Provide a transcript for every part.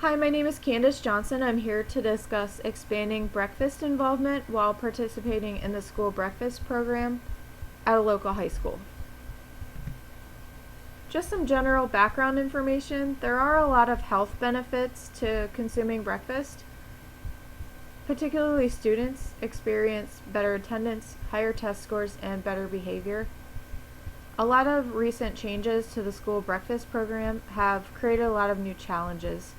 Hi, my name is Candace Johnson. I'm here to discuss expanding breakfast involvement while participating in the school breakfast program at a local high school. Just some general background information. There are a lot of health benefits to consuming breakfast. Particularly students experience better attendance, higher test scores, and better behavior. A lot of recent changes to the school breakfast program have created a lot of new challenges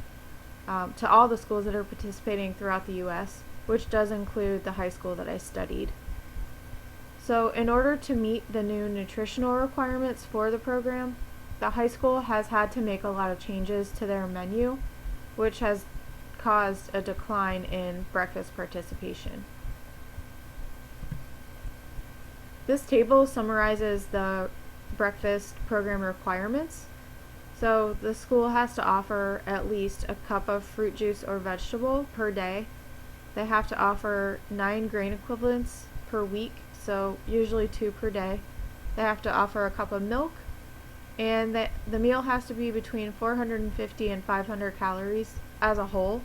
to all the schools that are participating throughout the U.S., which does include the high school that I studied. So in order to meet the new nutritional requirements for the program, the high school has had to make a lot of changes to their menu, which has caused a decline in breakfast participation. This table summarizes the breakfast program requirements. So the school has to offer at least a cup of fruit juice or vegetable per day. They have to offer 9 grain equivalents per week, so usually 2 per day. They have to offer a cup of milk, and the meal has to be between 450 and 500 calories as a whole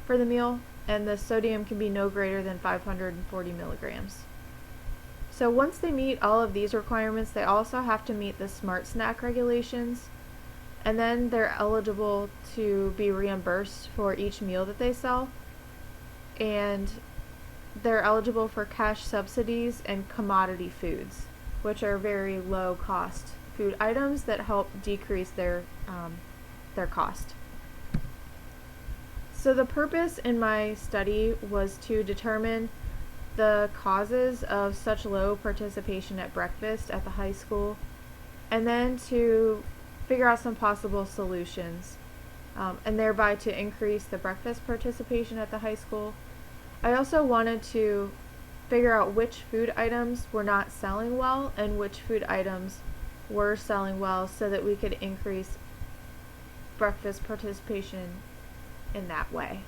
for the meal, and the sodium can be no greater than 540 milligrams. So once they meet all of these requirements, they also have to meet the Smart Snack regulations, and then they're eligible to be reimbursed for each meal that they sell, and they're eligible for cash subsidies and commodity foods, which are very low cost food items that help decrease their cost. So the purpose in my study was to determine the causes of such low participation at breakfast at the high school, and then to figure out some possible solutions, and thereby to increase the breakfast participation at the high school. I also wanted to figure out which food items were not selling well and which food items were selling well so that we could increase breakfast participation in that way.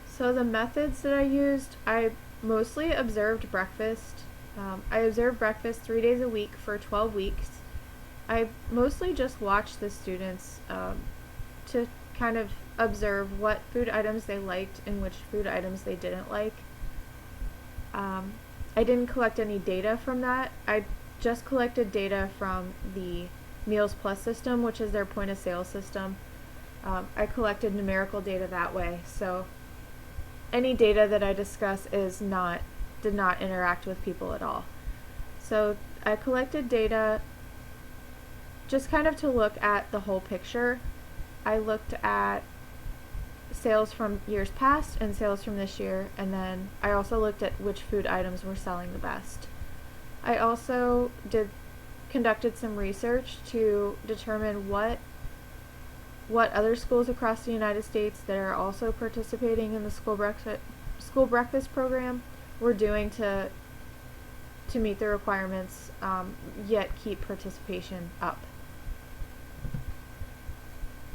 So the methods that I used, I mostly observed breakfast. I observed breakfast 3 days a week for 12 weeks. I mostly just watched the students to kind of observe what food items they liked and which food items they didn't like. I didn't collect any data from that. I just collected data from the Meals Plus system, which is their point of sale system. I collected numerical data that way. So any data that I discuss did not interact with people at all. So I collected data just kind of to look at the whole picture. I looked at sales from years past and sales from this year, and then I also looked at which food items were selling the best. I also conducted some research to determine what other schools across the United States that are also participating in the school breakfast program were doing to meet the requirements, yet keep participation up.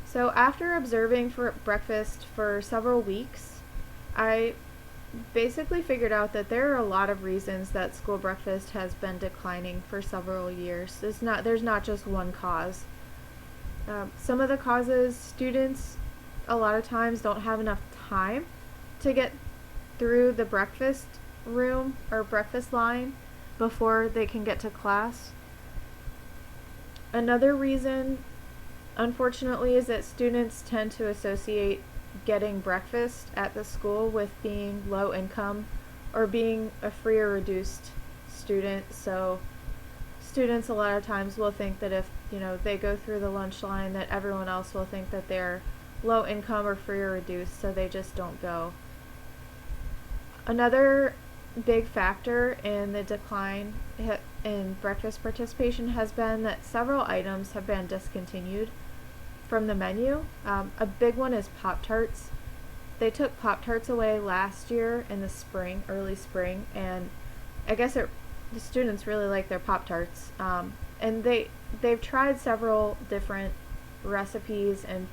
So after observing for breakfast for several weeks, I basically figured out that there are a lot of reasons that school breakfast has been declining for several years. There's not just one cause. Some of the causes, students a lot of times don't have enough time to get through the breakfast room or breakfast line before they can get to class. Another reason, unfortunately, is that students tend to associate getting breakfast at the school with being low income or being a free or reduced student. So students a lot of times will think that if they go through the lunch line, that everyone else will think that they're low income or free or reduced, so they just don't go. Another big factor in the decline in breakfast participation has been that several items have been discontinued from the menu. A big one is Pop-Tarts. They took Pop-Tarts away last year in the spring, early spring, and I guess the students really like their Pop-Tarts. And they've tried several different recipes, and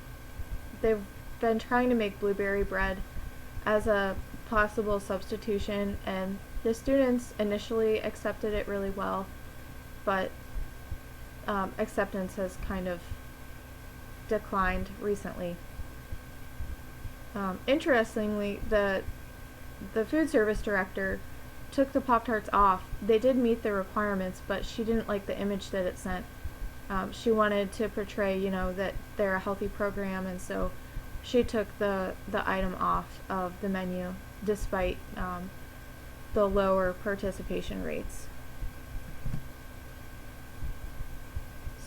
they've been trying to make blueberry bread as a possible substitution, and the students initially accepted it really well, but acceptance has kind of declined recently. Interestingly, the food service director took the Pop-Tarts off. They did meet the requirements, but she didn't like the image that it sent. She wanted to portray, that they're a healthy program, and so she took the item off of the menu despite the lower participation rates.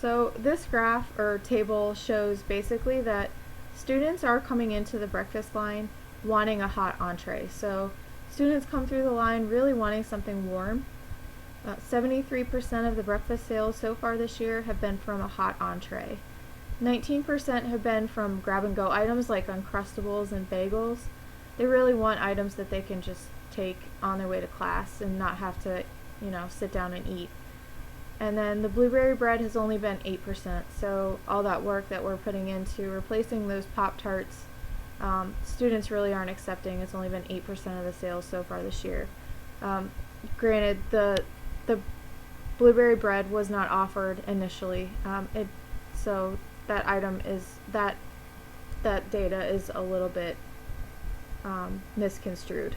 So this graph or table shows basically that students are coming into the breakfast line wanting a hot entree. So students come through the line really wanting something warm. 73% of the breakfast sales so far this year have been from a hot entree. 19% have been from grab-and-go items like Uncrustables and bagels. They really want items that they can just take on their way to class and not have to, sit down and eat. And then the blueberry bread has only been 8%, so all that work that we're putting into replacing those Pop-Tarts, students really aren't accepting. It's only been 8% of the sales so far this year. Granted, the blueberry bread was not offered initially, so that item is that data is a little bit misconstrued.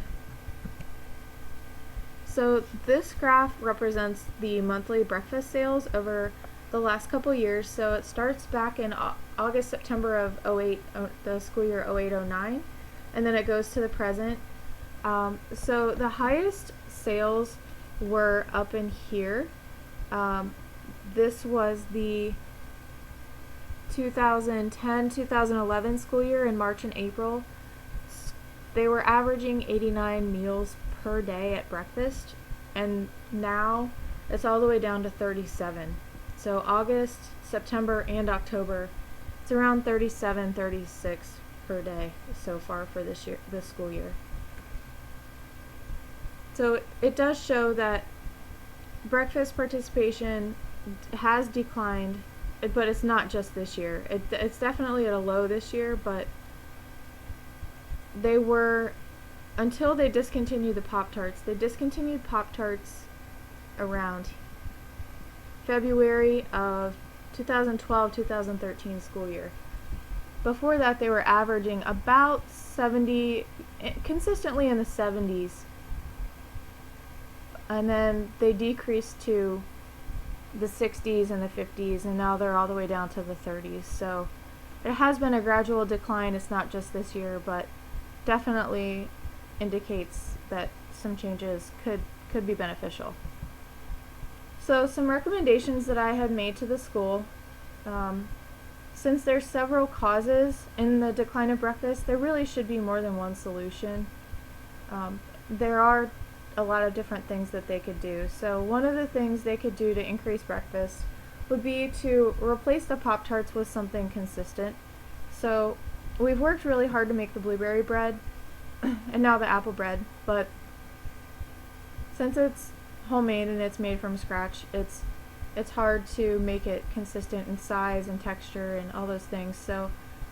So this graph represents the monthly breakfast sales over the last couple years. So it starts back in August, September of 08, the school year 08-09, and then it goes to the present. So the highest sales were up in here. This was the 2010-2011 school year in March and April. They were averaging 89 meals per day at breakfast, and now it's all the way down to 37. So August, September, and October, it's around 37, 36 per day so far for this school year. So it does show that breakfast participation has declined, but it's not just this year. It's definitely at a low this year, but they were, until they discontinued the Pop-Tarts. They discontinued Pop-Tarts around February of 2012-2013 school year. Before that, they were averaging about 70, consistently in the 70s. And then they decreased to the 60s and the 50s, and now they're all the way down to the 30s. So it has been a gradual decline. It's not just this year, but definitely indicates that some changes could be beneficial. So some recommendations that I had made to the school, since there's several causes in the decline of breakfast, there really should be more than one solution. There are a lot of different things that they could do. So one of the things they could do to increase breakfast would be to replace the Pop-Tarts with something consistent. So we've worked really hard to make the blueberry bread and now the apple bread, but since it's homemade and it's made from scratch, it's hard to make it consistent in size and texture and all those things. So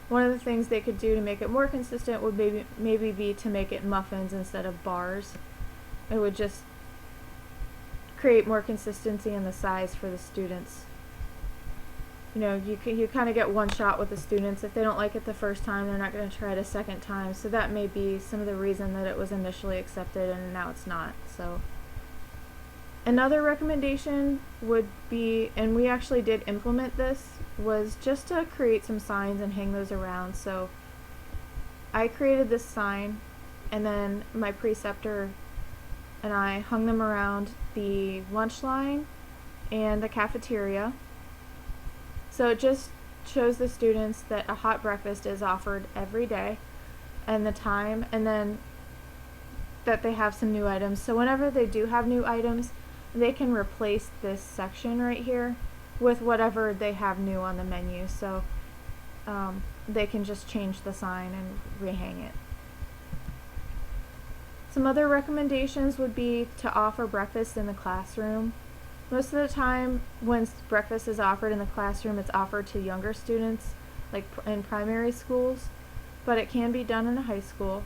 one of the things they could do to make it more consistent would maybe be to make it muffins instead of bars. It would just create more consistency in the size for the students. You kind of get one shot with the students. If they don't like it the first time, they're not going to try it a second time. So that may be some of the reason that it was initially accepted and now it's not. So another recommendation would be, and we actually did implement this, was just to create some signs and hang those around. So I created this sign, and then my preceptor and I hung them around the lunch line and the cafeteria. So it just shows the students that a hot breakfast is offered every day and the time, and then that they have some new items. So whenever they do have new items, they can replace this section right here with whatever they have new on the menu. So they can just change the sign and rehang it. Some other recommendations would be to offer breakfast in the classroom. Most of the time when breakfast is offered in the classroom, it's offered to younger students, like in primary schools, but it can be done in a high school.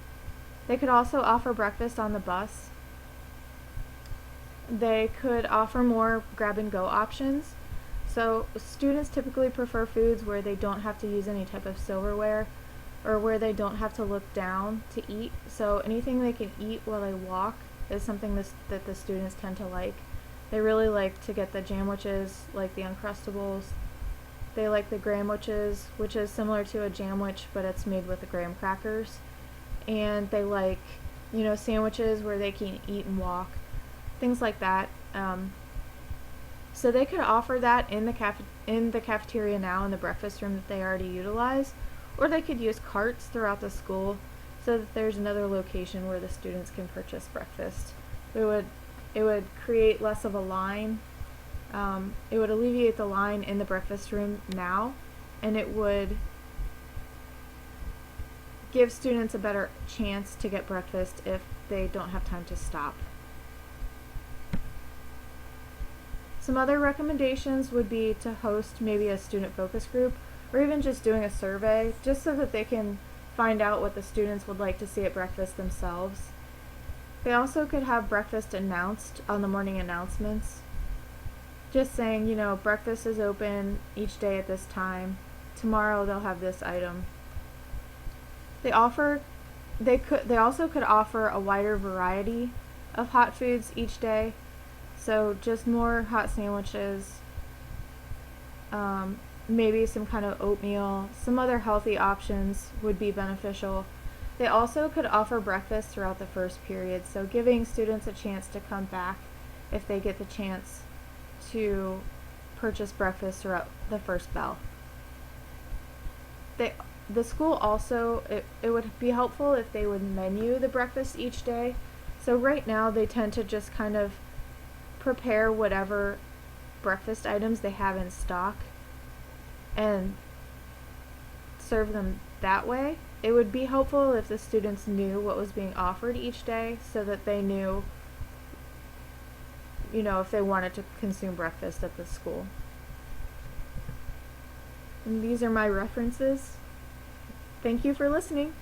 They could also offer breakfast on the bus. They could offer more grab-and-go options. So students typically prefer foods where they don't have to use any type of silverware or where they don't have to look down to eat. So anything they can eat while they walk is something that the students tend to like. They really like to get the jamwiches, like the Uncrustables. They like the Gramwiches, which is similar to a jamwich, but it's made with the graham crackers. And they like, sandwiches where they can eat and walk, things like that. So they could offer that in the cafeteria now in the breakfast room that they already utilize, or they could use carts throughout the school so that there's another location where the students can purchase breakfast. It would create less of a line. It would alleviate the line in the breakfast room now, and it would give students a better chance to get breakfast if they don't have time to stop. Some other recommendations would be to host maybe a student focus group or even just doing a survey just so that they can find out what the students would like to see at breakfast themselves. They also could have breakfast announced on the morning announcements. Just saying, breakfast is open each day at this time. Tomorrow they'll have this item. They also could offer a wider variety of hot foods each day. So just more hot sandwiches, maybe some kind of oatmeal, some other healthy options would be beneficial. They also could offer breakfast throughout the first period, so giving students a chance to come back if they get the chance to purchase breakfast throughout the first bell. The school also, it would be helpful if they would menu the breakfast each day. So right now they tend to just kind of prepare whatever breakfast items they have in stock and serve them that way. It would be helpful if the students knew what was being offered each day so that they knew, if they wanted to consume breakfast at the school. And these are my references. Thank you for listening.